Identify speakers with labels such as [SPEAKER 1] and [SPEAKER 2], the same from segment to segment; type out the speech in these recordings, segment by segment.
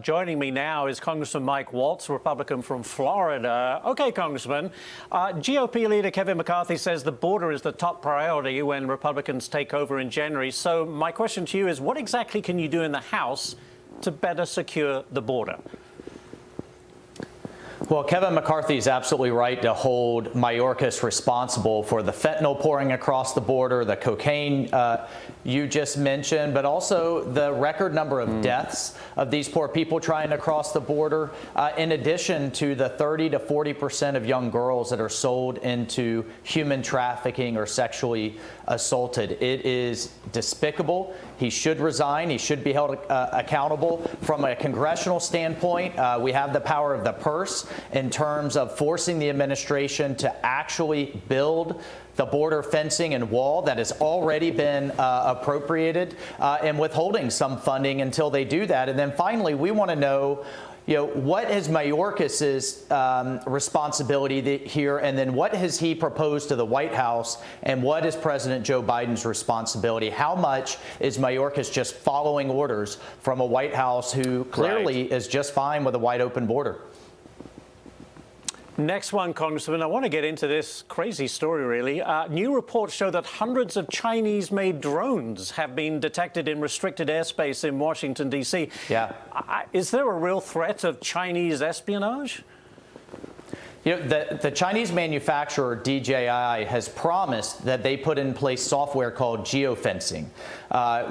[SPEAKER 1] Joining me now is Congressman Mike Waltz, Republican from Florida. Okay, Congressman, GOP leader Kevin McCarthy says the border is the top priority when Republicans take over in January. So my question to you is, what exactly can you do in the House to better secure the border?
[SPEAKER 2] Well, Kevin McCarthy is absolutely right to hold Mayorkas responsible for the fentanyl pouring across the border, the cocaine you just mentioned, but also the record number of deaths of these poor people trying to cross the border, in addition to the 30 to 40% of young girls that are sold into human trafficking or sexually assaulted. It is despicable. He should resign. He should be held accountable. From a congressional standpoint, we have the power of the purse in terms of forcing the administration to actually build the border fencing and wall that has already been appropriated, and withholding some funding until they do that. And then finally, we want to know, what is Mayorkas's responsibility here, and then what has he proposed to the White House, and what is President Joe Biden's responsibility? How much is Mayorkas just following orders from a White House who clearly is just fine with a wide open border?
[SPEAKER 1] Next one, Congressman. I want to get into this crazy story, really. New reports show that hundreds of Chinese-made drones have been detected in restricted airspace in Washington, D.C.
[SPEAKER 2] Yeah.
[SPEAKER 1] Is there a real threat of Chinese espionage?
[SPEAKER 2] The Chinese manufacturer DJI has promised that they put in place software called geofencing,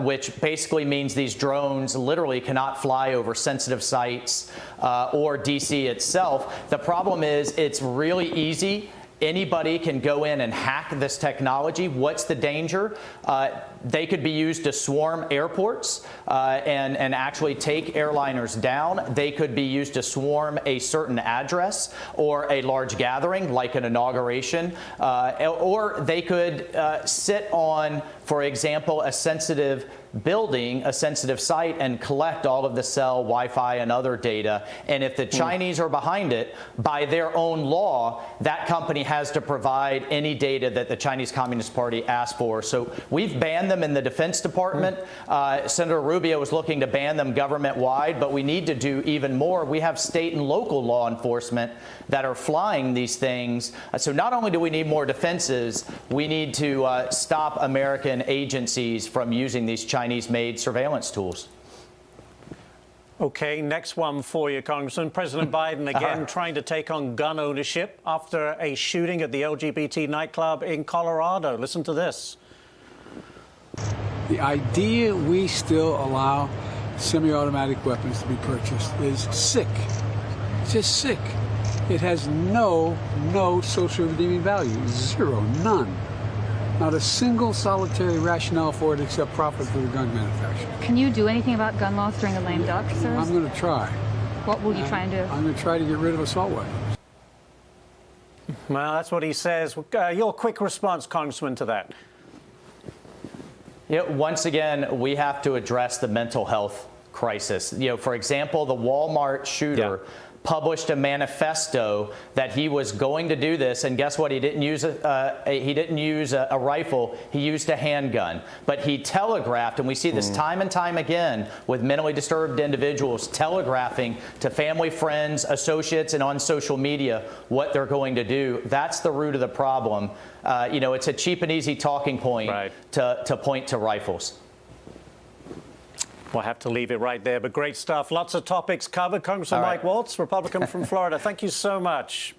[SPEAKER 2] which basically means these drones literally cannot fly over sensitive sites or DC itself. The problem is it's really easy. Anybody can go in and hack this technology. What's the danger? They could be used to swarm airports and actually take airliners down. They could be used to swarm a certain address or a large gathering like an inauguration. Or they could sit on, for example, a sensitive building, a sensitive site, and collect all of the cell, Wi-Fi, and other data. And if the Chinese are behind it, by their own law, that company has to provide any data that the Chinese Communist Party asked for. So we've banned them in the Defense Department. Senator Rubio is looking to ban them government-wide, but we need to do even more. We have state and local law enforcement that are flying these things. So not only do we need more defenses, we need to stop American agencies from using these Chinese-made surveillance tools.
[SPEAKER 1] Okay, next one for you, Congressman. President Biden again trying to take on gun ownership after a shooting at the LGBT nightclub in Colorado. Listen to this.
[SPEAKER 3] The idea we still allow semi-automatic weapons to be purchased is sick. It's just sick. It has no social redeeming value. Zero, none. Not a single solitary rationale for it except profit for the gun manufacturer.
[SPEAKER 4] Can you do anything about gun laws during the lame duck, sir?
[SPEAKER 3] I'm going to try.
[SPEAKER 4] What will you try and do?
[SPEAKER 3] I'm going to try to get rid of assault weapons.
[SPEAKER 1] Well, that's what he says. Your quick response, Congressman, to that.
[SPEAKER 2] Once again, we have to address the mental health crisis. For example, the Walmart shooter published a manifesto that he was going to do this, and guess what? He didn't use a rifle. He used a handgun. But he telegraphed, and we see this time and time again with mentally disturbed individuals telegraphing to family, friends, associates, and on social media what they're going to do. That's the root of the problem. It's a cheap and easy talking point to point to rifles.
[SPEAKER 1] We'll have to leave it right there, but great stuff. Lots of topics covered. Congressman Mike Waltz, Republican from Florida. Thank you so much.